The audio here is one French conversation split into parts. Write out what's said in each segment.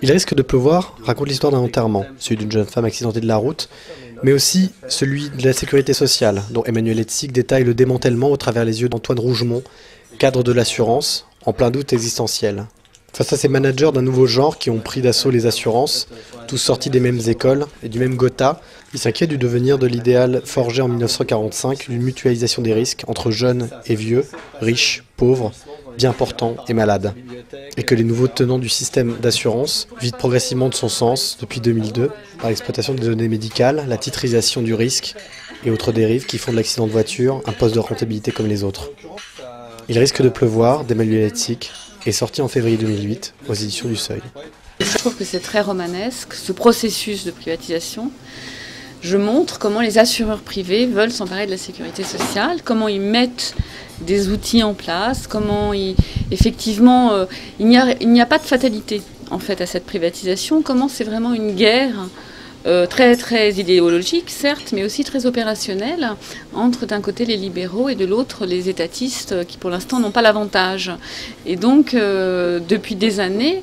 Il risque de pleuvoir raconte l'histoire d'un enterrement, celui d'une jeune femme accidentée de la route, mais aussi celui de la sécurité sociale, dont Emmanuel Etzig détaille le démantèlement au travers les yeux d'Antoine Rougemont, cadre de l'assurance, en plein doute existentiel. Face à ces managers d'un nouveau genre qui ont pris d'assaut les assurances, tous sortis des mêmes écoles et du même Gotha, il s'inquiète du devenir de l'idéal forgé en 1945 d'une mutualisation des risques entre jeunes et vieux, riches, pauvres, bien portants et malades. Et que les nouveaux tenants du système d'assurance vident progressivement de son sens depuis 2002 par l'exploitation des données médicales, la titrisation du risque et autres dérives qui font de l'accident de voiture un poste de rentabilité comme les autres. Il risque de pleuvoir d'Emmanuel Etzig est sorti en février 2008 aux éditions du Seuil. Je trouve que c'est très romanesque, ce processus de privatisation. Je montre comment les assureurs privés veulent s'emparer de la sécurité sociale, comment ils mettent des outils en place, comment effectivement il n'y a pas de fatalité en fait à cette privatisation, comment c'est vraiment une guerre très idéologique, certes, mais aussi très opérationnelle, entre d'un côté les libéraux et de l'autre les étatistes qui pour l'instant n'ont pas l'avantage. Et donc, depuis des années,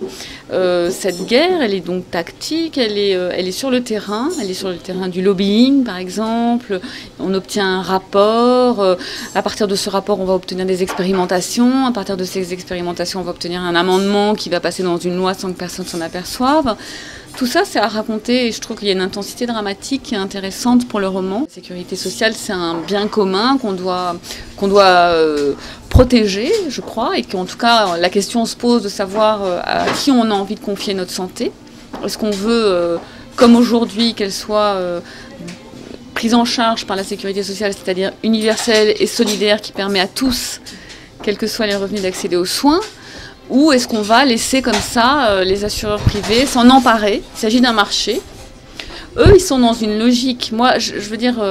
cette guerre, elle est donc tactique, elle est sur le terrain du lobbying par exemple, on obtient un rapport, à partir de ce rapport on va obtenir des expérimentations, à partir de ces expérimentations on va obtenir un amendement qui va passer dans une loi sans que personne s'en aperçoive. Tout ça, c'est à raconter et je trouve qu'il y a une intensité dramatique qui est intéressante pour le roman. La sécurité sociale, c'est un bien commun qu'on doit protéger, je crois, et qu'en tout cas, la question se pose de savoir à qui on a envie de confier notre santé. Est-ce qu'on veut, comme aujourd'hui, qu'elle soit prise en charge par la sécurité sociale, c'est-à-dire universelle et solidaire, qui permet à tous, quels que soient les revenus, d'accéder aux soins ? Ou est-ce qu'on va laisser comme ça les assureurs privés s'en emparer? Il s'agit d'un marché. Eux, ils sont dans une logique. Moi, je veux dire,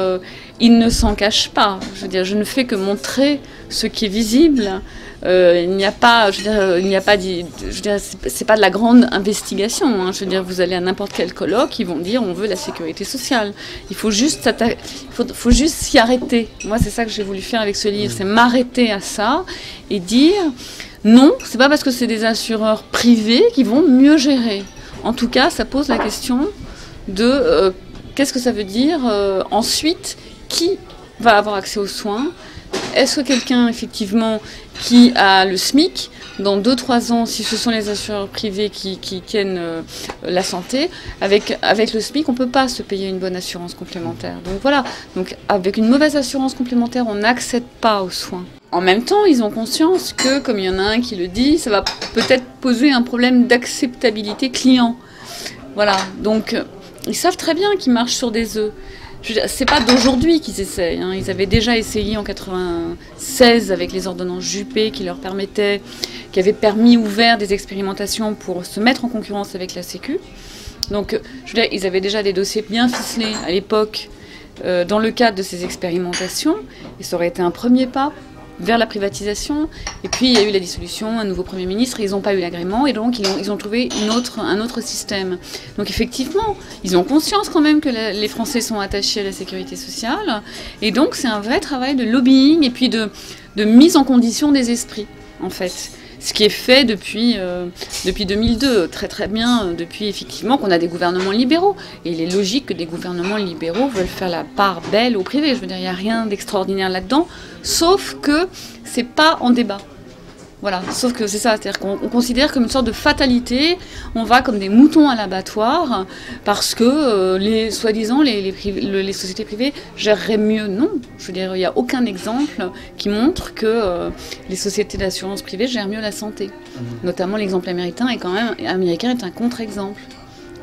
ils ne s'en cachent pas. Je veux dire, je ne fais que montrer ce qui est visible. Il n'y a pas, c'est pas de la grande investigation. Hein. Je veux dire, vous allez à n'importe quel colloque, ils vont dire, on veut la sécurité sociale. Il faut juste s'y arrêter. Moi, c'est ça que j'ai voulu faire avec ce livre, c'est m'arrêter à ça et dire. Non, c'est pas parce que c'est des assureurs privés qui vont mieux gérer. En tout cas, ça pose la question de qu'est-ce que ça veut dire ensuite, qui va avoir accès aux soins? Est-ce que quelqu'un, effectivement, qui a le SMIC, dans 2-3 ans, si ce sont les assureurs privés qui tiennent la santé, avec le SMIC, on ne peut pas se payer une bonne assurance complémentaire. Donc voilà, donc, avec une mauvaise assurance complémentaire, on n'accède pas aux soins. En même temps, ils ont conscience que, comme il y en a un qui le dit, ça va peut-être poser un problème d'acceptabilité client. Voilà, donc ils savent très bien qu'ils marchent sur des œufs. C'est pas d'aujourd'hui qu'ils essayent. Hein. Ils avaient déjà essayé en 1996 avec les ordonnances Juppé qui avaient permis ouvert des expérimentations pour se mettre en concurrence avec la Sécu. Donc, je veux dire, ils avaient déjà des dossiers bien ficelés à l'époque dans le cadre de ces expérimentations, et ça aurait été un premier pas vers la privatisation. Et puis il y a eu la dissolution, un nouveau Premier ministre, et ils n'ont pas eu l'agrément, et donc ils ont trouvé un autre système. Donc effectivement, ils ont conscience quand même que les Français sont attachés à la sécurité sociale, et donc c'est un vrai travail de lobbying et puis de mise en condition des esprits, en fait. Ce qui est fait depuis 2002, très bien, depuis effectivement qu'on a des gouvernements libéraux. Et il est logique que des gouvernements libéraux veulent faire la part belle au privé. Je veux dire, il n'y a rien d'extraordinaire là-dedans, sauf que c'est pas en débat. Voilà, sauf que c'est ça, c'est-à-dire qu'on considère comme une sorte de fatalité, on va comme des moutons à l'abattoir, parce que soi-disant les sociétés privées géreraient mieux. Non, je veux dire, il n'y a aucun exemple qui montre que les sociétés d'assurance privée gèrent mieux la santé. Notamment l'exemple américain est un contre-exemple.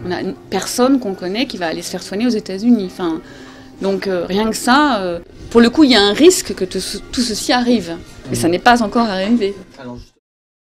On a personne qu'on connaît qui va aller se faire soigner aux États-Unis. Enfin, donc rien que ça, pour le coup, il y a un risque que tout ceci arrive. Mais ça n'est pas encore arrivé.